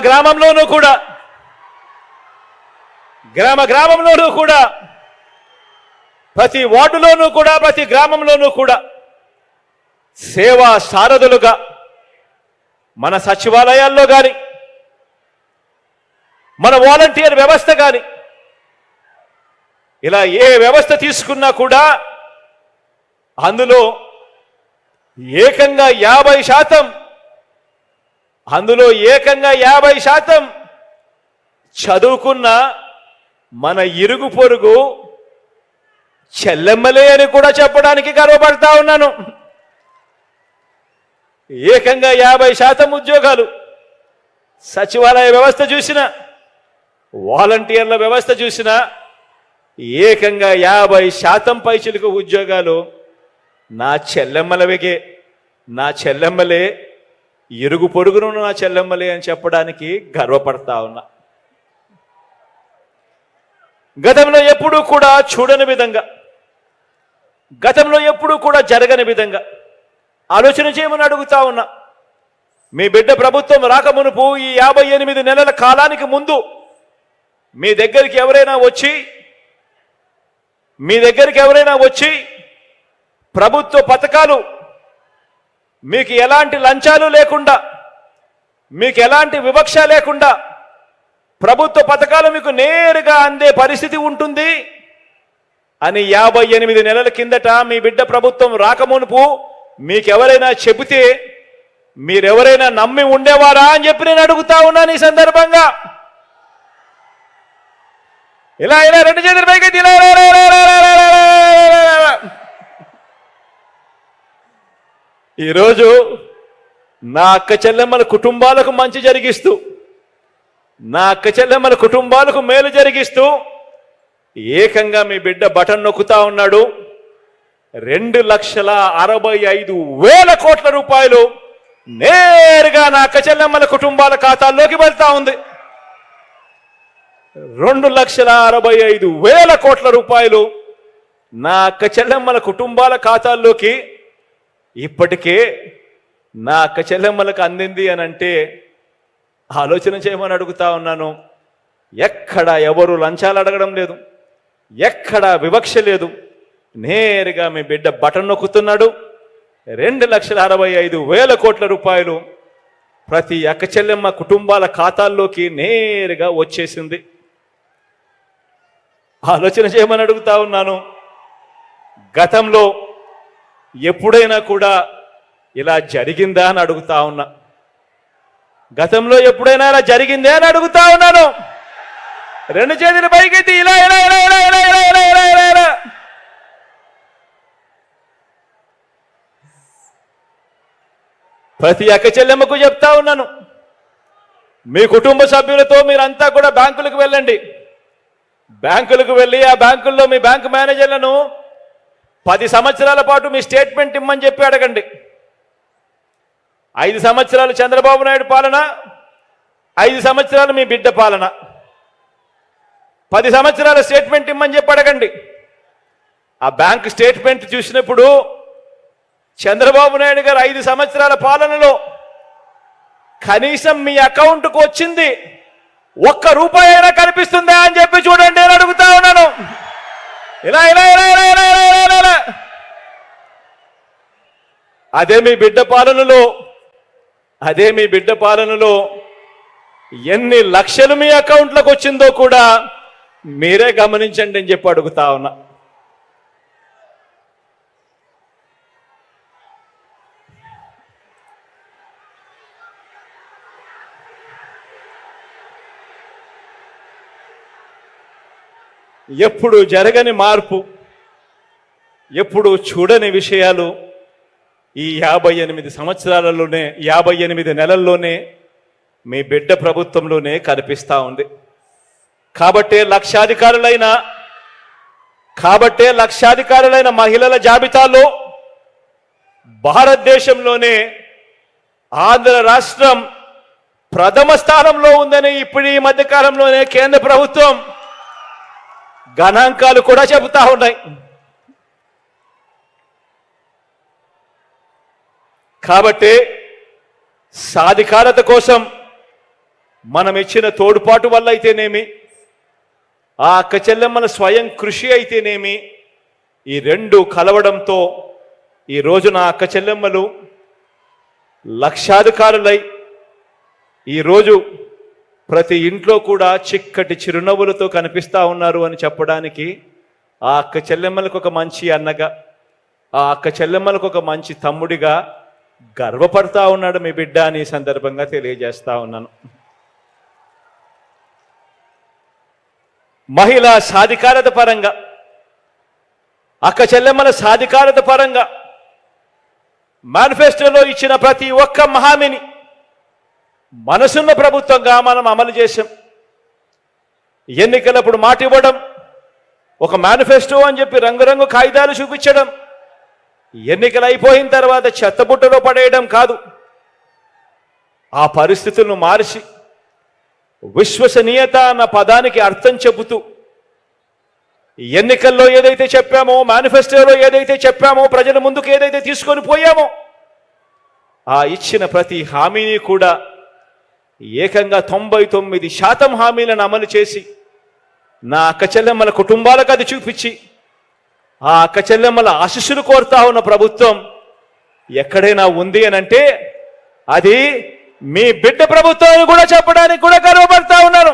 గ్రామంలోనూ కూడా ప్రతి వార్డులోనూ కూడా ప్రతి గ్రామంలోనూ కూడా సేవా సారథులుగా మన సచివాలయాల్లో కానీ మన వాలంటీర్ వ్యవస్థ కానీ ఇలా ఏ వ్యవస్థ తీసుకున్నా కూడా అందులో ఏకంగా 50% చదువుకున్న మన ఇరుగు పొరుగు చెల్లెమ్మలే అని కూడా చెప్పడానికి గర్వపడతా ఉన్నాను. ఏకంగా 50% ఉద్యోగాలు సచివాలయ వ్యవస్థ చూసినా వాలంటీర్ల వ్యవస్థ చూసినా ఏకంగా 50% పైచిలకు ఉద్యోగాలు నా చెల్లెమ్మలే ఇరుగు పొరుగును నా చెల్లెమ్మలే అని చెప్పడానికి గర్వపడతా ఉన్నా. గతంలో ఎప్పుడూ కూడా చూడని విధంగా, గతంలో ఎప్పుడూ కూడా జరగని విధంగా ఆలోచన చేయమని అడుగుతా ఉన్నా. మీ బిడ్డ ప్రభుత్వం రాకమునుపు ఈ 58 నెలల కాలానికి ముందు మీ దగ్గరికి ఎవరైనా వచ్చి ప్రభుత్వ పథకాలు మీకు ఎలాంటి లంచాలు లేకుండా, మీకు ఎలాంటి వివక్ష లేకుండా ప్రభుత్వ పథకాలు మీకు నేరుగా అందే పరిస్థితి ఉంటుంది అని 58 నెలల కిందట మీ బిడ్డ ప్రభుత్వం రాకమునుపు మీకెవరైనా చెబితే మీరెవరైనా నమ్మి ఉండేవారా అని చెప్పి నేను అడుగుతా ఉన్నాను. ఈ సందర్భంగా ఇలా రెండు చేతుల పైకి ఈరోజు నా అక్క చెల్లెమ్మల కుటుంబాలకు మంచి జరిగిస్తూ, నా అక్క చెల్లెమ్మల కుటుంబాలకు మేలు జరిగిస్తూ ఏకంగా మీ బిడ్డ బటన్ నొక్కుతా ఉన్నాడు. 2,65,000 కోట్ల రూపాయలు నేరుగా నా అక్క చెల్లెమ్మల కుటుంబాల ఖాతాల్లోకి వెళ్తా ఉంది. 2,65,000 కోట్ల రూపాయలు నా అక్క చెల్లెమ్మల కుటుంబాల ఖాతాల్లోకి ఇప్పటికే నా అక్క చెల్లెమ్మలకు అందింది అని అంటే ఆలోచన చేయమని అడుగుతా ఉన్నాను. ఎక్కడ ఎవరు లంచాలు అడగడం లేదు, ఎక్కడ వివక్ష లేదు. నేరుగా మీ బిడ్డ బటన్ నొక్కుతున్నాడు. 2,65,000 కోట్ల రూపాయలు ప్రతి అక్క చెల్లెమ్మ కుటుంబాల ఖాతాల్లోకి నేరుగా వచ్చేసింది. ఆలోచన చేయమని అడుగుతా ఉన్నాను. గతంలో ఎప్పుడైనా కూడా ఇలా జరిగిందా అని అడుగుతా ఉన్నా. గతంలో ఎప్పుడైనా ఇలా జరిగిందే అని అడుగుతా ఉన్నాను. 2 చేతుల పైకెత్తి ఇలా ఇలా ఇలా ఇలా ఇలా ఇలా ఇలా ఇలా ఇలా ఇలా ప్రతి అక్క చెల్లెమ్మకు చెప్తా ఉన్నాను. మీ కుటుంబ సభ్యులతో మీరంతా కూడా బ్యాంకులకు వెళ్ళండి. బ్యాంకులకు వెళ్ళి ఆ బ్యాంకుల్లో మీ బ్యాంకు మేనేజర్లను 10 సంవత్సరాల పాటు మీ స్టేట్మెంట్ ఇమ్మని చెప్పి అడగండి. 5 సంవత్సరాలు చంద్రబాబు నాయుడు పాలన, 5 సంవత్సరాలు మీ బిడ్డ పాలన, 10 సంవత్సరాల స్టేట్మెంట్ ఇమ్మని చెప్పి అడగండి. ఆ బ్యాంక్ స్టేట్మెంట్ చూసినప్పుడు చంద్రబాబు నాయుడు గారు 5 సంవత్సరాల పాలనలో కనీసం మీ అకౌంట్కు వచ్చింది 1 రూపాయి అయినా కనిపిస్తుందా అని చెప్పి చూడండి అని అడుగుతా ఉన్నాను. ఇలా ఇలా ఇలా ఇలా ఇలా ఇలా ఇలా అదే మీ బిడ్డ పాలనలో ఎన్ని లక్షలు మీ అకౌంట్లకు వచ్చిందో కూడా మీరే గమనించండి అని చెప్పి అడుగుతా ఉన్నా. ఎప్పుడు జరగని మార్పు, ఎప్పుడు చూడని విషయాలు ఈ 58 సంవత్సరాలలోనే 58 నెలల్లోనే మీ బిడ్డ ప్రభుత్వంలోనే కనిపిస్తూ ఉంది. కాబట్టే లక్షాధికారులైన మహిళల జాబితాలో భారతదేశంలోనే ఆంధ్ర రాష్ట్రం ప్రథమ స్థానంలో ఉందని ఇప్పుడు ఈ మధ్య కాలంలోనే కేంద్ర ప్రభుత్వం గణాంకాలు కూడా చెబుతా ఉన్నాయి. కాబట్టి సాధికారత కోసం మనం ఇచ్చిన తోడ్పాటు వల్ల అయితేనేమి, ఆ అక్క చెల్లెమ్మల స్వయం కృషి అయితేనేమి, ఈ రెండు కలవడంతో ఈ రోజు నా అక్క చెల్లెమ్మలు లక్షాధికారులై ఈరోజు ప్రతి ఇంట్లో కూడా చిక్కటి చిరునవ్వులతో కనిపిస్తూ ఉన్నారు అని చెప్పడానికి ఆ అక్క చెల్లెమ్మలకు ఒక మంచి అన్నగా, ఆ అక్క చెల్లెమ్మలకు ఒక మంచి తమ్ముడిగా గర్వపడతా ఉన్నాడు మీ బిడ్డ అని ఈ సందర్భంగా తెలియజేస్తా ఉన్నాను. మహిళా సాధికారత పరంగా, అక్క చెల్లెమ్మల సాధికారత పరంగా మేనిఫెస్టోలో ఇచ్చిన ప్రతి ఒక్క హామీని మనసున్న ప్రభుత్వంగా మనం అమలు చేశాం. ఎన్నికలప్పుడు మాట ఇవ్వడం, ఒక మేనిఫెస్టో అని చెప్పి రంగురంగు కాగితాలు చూపించడం, ఎన్నికలు అయిపోయిన తర్వాత చెత్తబుట్టలో పడేయడం కాదు. ఆ పరిస్థితులను మార్చి విశ్వసనీయత అన్న పదానికి అర్థం చెబుతూ ఎన్నికల్లో ఏదైతే చెప్పామో, మేనిఫెస్టోలో ఏదైతే చెప్పామో, ప్రజల ముందుకు ఏదైతే తీసుకొని పోయామో, ఆ ఇచ్చిన ప్రతి హామీని కూడా ఏకంగా 99% హామీలను అమలు చేసి నా అక్క చెల్లెమ్మల కుటుంబాలకు అది చూపించి ఆ అక్క చెల్లెమ్మల ఆశీస్సులు కోరుతా ఉన్న ప్రభుత్వం ఎక్కడైనా ఉంది అని అంటే అది మీ బిడ్డ ప్రభుత్వం కూడా చెప్పడానికి కూడా గర్వపడతా ఉన్నాను.